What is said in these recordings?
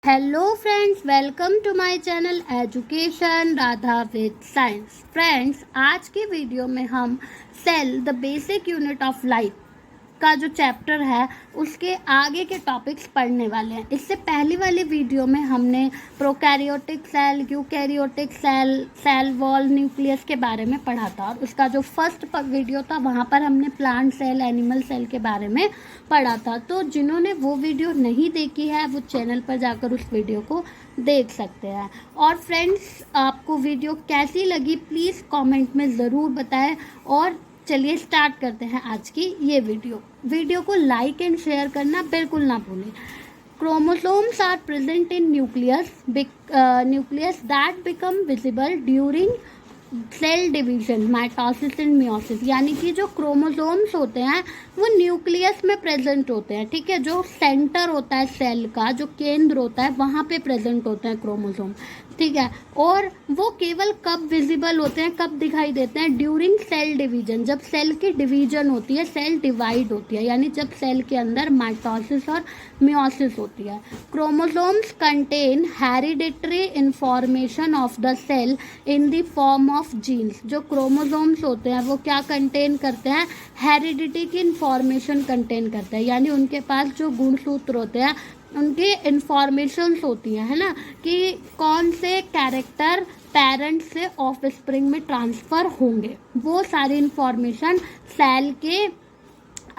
Hello friends, welcome to my channel education Radha with science. Friends, आज की video में हम cell the basic unit of life का जो चैप्टर है उसके आगे के टॉपिक्स पढ़ने वाले हैं। इससे पहली वाली वीडियो में हमने prokaryotic cell, eukaryotic cell, cell wall, nucleus के बारे में पढ़ा था और उसका जो फर्स्ट वीडियो था वहाँ पर हमने प्लांट सेल, एनिमल सेल के बारे में पढ़ा था। तो जिन्होंने वो वीडियो नहीं देखी है वो चैनल पर जाकर उस वीडियो को देख सकते हैं। और फ्रेंड्स, आपको वीडियो कैसी लगी प्लीज़ कमेंट में ज़रूर बताएं। और चलिए स्टार्ट करते हैं आज की ये वीडियो को लाइक एंड शेयर करना बिल्कुल ना भूलें। Chromosomes are present in nucleus that become visible during cell division, mitosis and meiosis. यानी कि जो क्रोमोसोम्स होते हैं वो न्यूक्लियस में प्रेजेंट होते हैं, ठीक है। जो सेंटर होता है सेल का, जो केंद्र होता है वहाँ पे प्रेजेंट होते हैं क्रोमोसोम, ठीक है। और वो केवल कब विजिबल होते हैं, कब दिखाई देते हैं? ड्यूरिंग सेल डिवीजन, जब सेल की डिवीजन होती है, सेल डिवाइड होती है, यानी जब सेल के अंदर माइटोसिस और मियोसिस होती है। Chromosomes contain hereditary information of the cell in the form of genes. जो क्रोमोसोम्स होते हैं वो क्या कंटेन करते हैं? हेरिडिटी की इंफॉर्मेशन कंटेन करते हैं, यानी उनके पास जो गुणसूत्र होते हैं उनकी इंफॉर्मेशंस होती हैं, है ना, कि कौन से कैरेक्टर पेरेंट से ऑफस्प्रिंग में ट्रांसफ़र होंगे। वो सारी इंफॉर्मेशन सेल के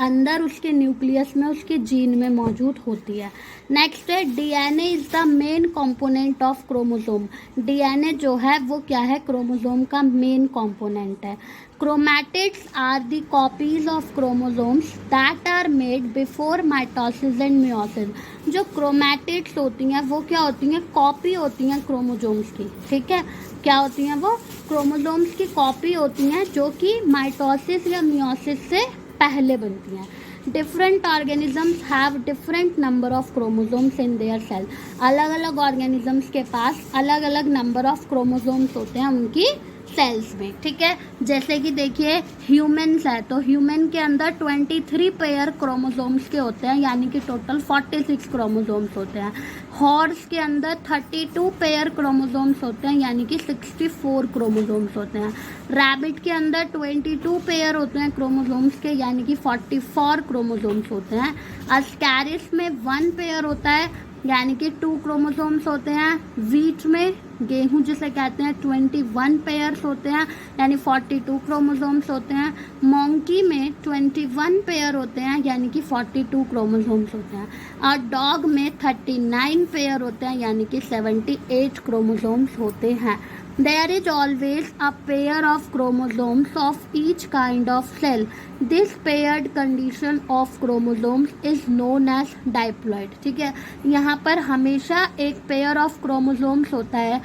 अंदर उसके न्यूक्लियस में, उसके जीन में मौजूद होती है। नेक्स्ट है DNA is the main component of chromosome. DNA जो है वो क्या है? क्रोमोसोम का मेन कंपोनेंट है। Chromatids are the copies of chromosomes that are made before mitosis and meiosis. जो क्रोमैटिड्स होती हैं वो क्या होती हैं? कॉपी होती हैं क्रोमोसोम्स की, ठीक है। क्या होती हैं वो? क्रोमोसोम्स की कॉपी होती हैं जो कि माइटोसिस या मियोसिस से पहले बनती हैं। Different organisms have different number of chromosomes in their cell. अलग अलग ऑर्गेनिजम्स के पास अलग अलग नंबर ऑफ क्रोमोसोम्स होते हैं उनकी सेल्स में, ठीक है। जैसे कि देखिए ह्यूमन्स है तो ह्यूमन के अंदर 23 पेयर क्रोमोसोम्स के होते हैं, यानी कि टोटल 46 क्रोमोसोम्स होते हैं। हॉर्स के अंदर 32 पेयर क्रोमोसोम्स होते हैं, यानी कि 64 क्रोमोसोम्स होते हैं। रैबिट के अंदर 22 पेयर होते हैं क्रोमोसोम्स के, यानी कि 44 क्रोमोसोम्स होते हैं। अस्कैरिस में 1 पेयर होता है, यानी कि 2 क्रोमोसोम्स होते हैं। वीट में, गेहूं जिसे कहते हैं, 21 पेयर्स होते हैं, यानी 42 क्रोमोसोम्स होते हैं। मंकी में 21 पेयर होते हैं, यानी कि 42 क्रोमोसोम्स होते हैं। और डॉग में 39 पेयर होते हैं, यानी कि 78 क्रोमोसोम्स होते हैं। There is always a pair of chromosomes of each kind of cell. This paired condition of chromosomes is known as diploid. ठीक है, यहाँ पर हमेशा एक पेयर ऑफ क्रोमोसोम्स होता है,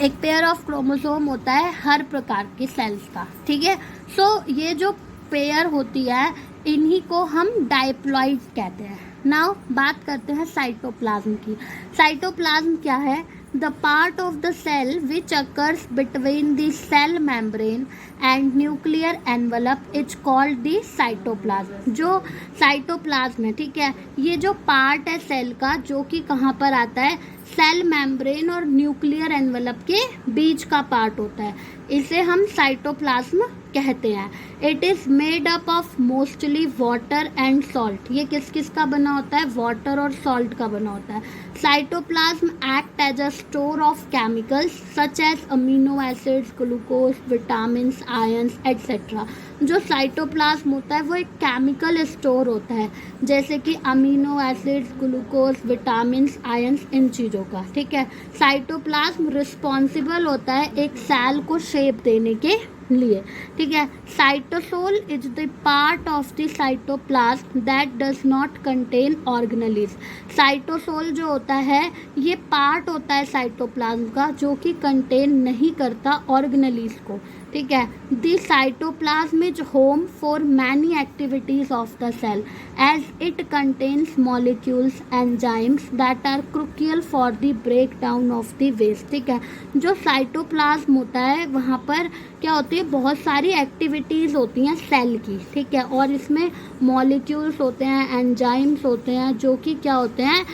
एक पेयर ऑफ क्रोमोसोम होता है हर प्रकार के सेल्स का, ठीक है। सो ये जो पेयर होती है इन्हीं को हम डाइप्लॉइड कहते हैं। नाउ बात करते हैं साइटोप्लाज्म की। साइटोप्लाज्म क्या है? The part of the cell which occurs between the cell membrane and nuclear envelope is called the cytoplasm. जो साइटोप्लाज्म है, ठीक है, ये जो पार्ट है सेल का जो कि कहाँ पर आता है? सेल मेम्ब्रेन और न्यूक्लियर एनवेलप के बीच का पार्ट होता है, इसे हम साइटोप्लाज्म कहते हैं। It is made up of mostly water and salt. ये किस किस का बना होता है? वाटर और सॉल्ट का बना होता है। Cytoplasm act as a store of chemicals such as amino acids, glucose, vitamins, ions etcetera. जो साइटोप्लाज्म होता है वो एक केमिकल स्टोर होता है, जैसे कि amino acids, glucose, vitamins, ions, इन चीज़ों का, ठीक है। साइटोप्लाज्म रिस्पॉन्सिबल होता है एक सेल को शेप देने के लिए, ठीक है। Cytosol is the part of the cytoplasm that does not contain organelles. Cytosol जो होता है ये पार्ट होता है साइटोप्लाज्म का जो कि कंटेन नहीं करता ऑर्गेनेल्स को, ठीक है। The cytoplasm is home for many activities of the cell as it contains molecules enzymes that are crucial for the break down of the waste, ठीक है। जो साइटोप्लाज्म होता है वहाँ पर क्या होती है? बहुत सारी एक्टिविटीज़ होती हैं सेल की, ठीक है, और इसमें मॉलिक्यूल्स होते हैं, एंजाइम्स होते हैं जो कि क्या होते हैं?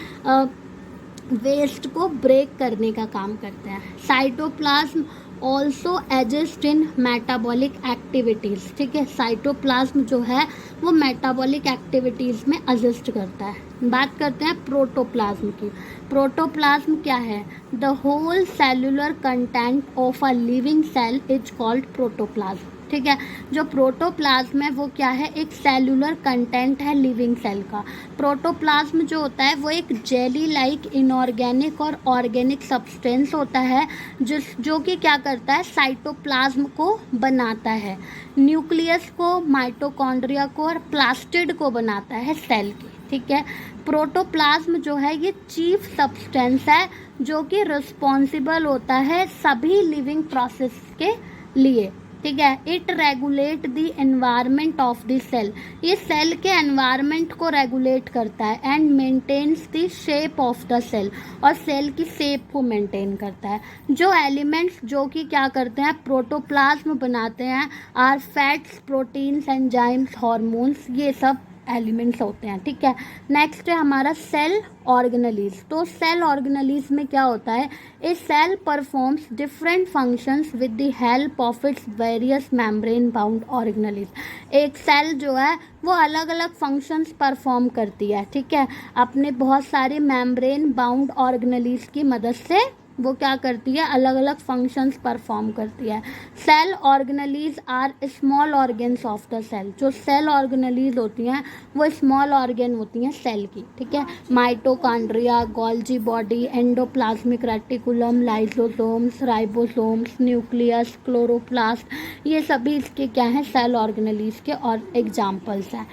वेस्ट को ब्रेक करने का काम करते हैं। साइटोप्लाज्म ऑल्सो एजिस्ट इन मेटाबॉलिक एक्टिविटीज़, ठीक है। साइटोप्लाज्म जो है वो मेटाबॉलिक एक्टिविटीज़ में असिस्ट करता है। बात करते हैं प्रोटोप्लाज्म की। प्रोटोप्लाज्म क्या है? The whole cellular content of a living cell is called protoplasm, ठीक है। जो प्रोटोप्लाज्म है वो क्या है? एक सेलुलर कंटेंट है लिविंग सेल का। प्रोटोप्लाज्म जो होता है वो एक जेली लाइक इनऑर्गेनिक और ऑर्गेनिक सब्सटेंस होता है जो कि क्या करता है? साइटोप्लाज्म को बनाता है, न्यूक्लियस को, माइटोकॉन्ड्रिया को और प्लास्टिड को बनाता है सेल की, ठीक है। प्रोटोप्लाज्म जो है ये चीफ सब्सटेंस है जो कि रिस्पॉन्सिबल होता है सभी लिविंग प्रोसेस के लिए, ठीक है। It regulate the environment of the cell, ये सेल के एनवायरनमेंट को रेगुलेट करता है। And maintains the shape of the cell, और सेल की शेप को मेंटेन करता है। जो एलिमेंट्स जो कि क्या करते हैं? प्रोटोप्लाज्म बनाते हैं are fats, proteins, enzymes, hormones, ये सब एलिमेंट्स होते हैं, ठीक है। नेक्स्ट है हमारा सेल ऑर्गेनेलीज। तो सेल ऑर्गेनेलीज में क्या होता है? A cell performs different functions with the help of its various membrane bound organelles. एक सेल जो है वो अलग अलग फंक्शंस परफॉर्म करती है, ठीक है, अपने बहुत सारे मेम्ब्रेन बाउंड ऑर्गेनेलीज की मदद से वो क्या करती है? अलग अलग फंक्शंस परफॉर्म करती है। Cell organelles are small organs of the cell. जो सेल ऑर्गेनेलीज होती हैं वो स्मॉल ऑर्गेन होती हैं सेल की, ठीक है। Mitochondria, Golgi body, endoplasmic reticulum, lysosomes, ribosomes, nucleus, chloroplast, ये सभी इसके क्या हैं? सेल ऑर्गेनेलीज के और एग्जाम्पल्स हैं।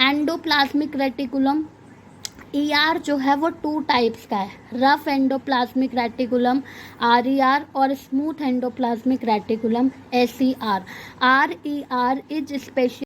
एंडोप्लाज्मिक रेटिकुलम ER जो है वो 2 टाइप्स का है, रफ एंडोप्लाज्मिक रेटिकुलम RER और smooth endoplasmic reticulum SER। RER is special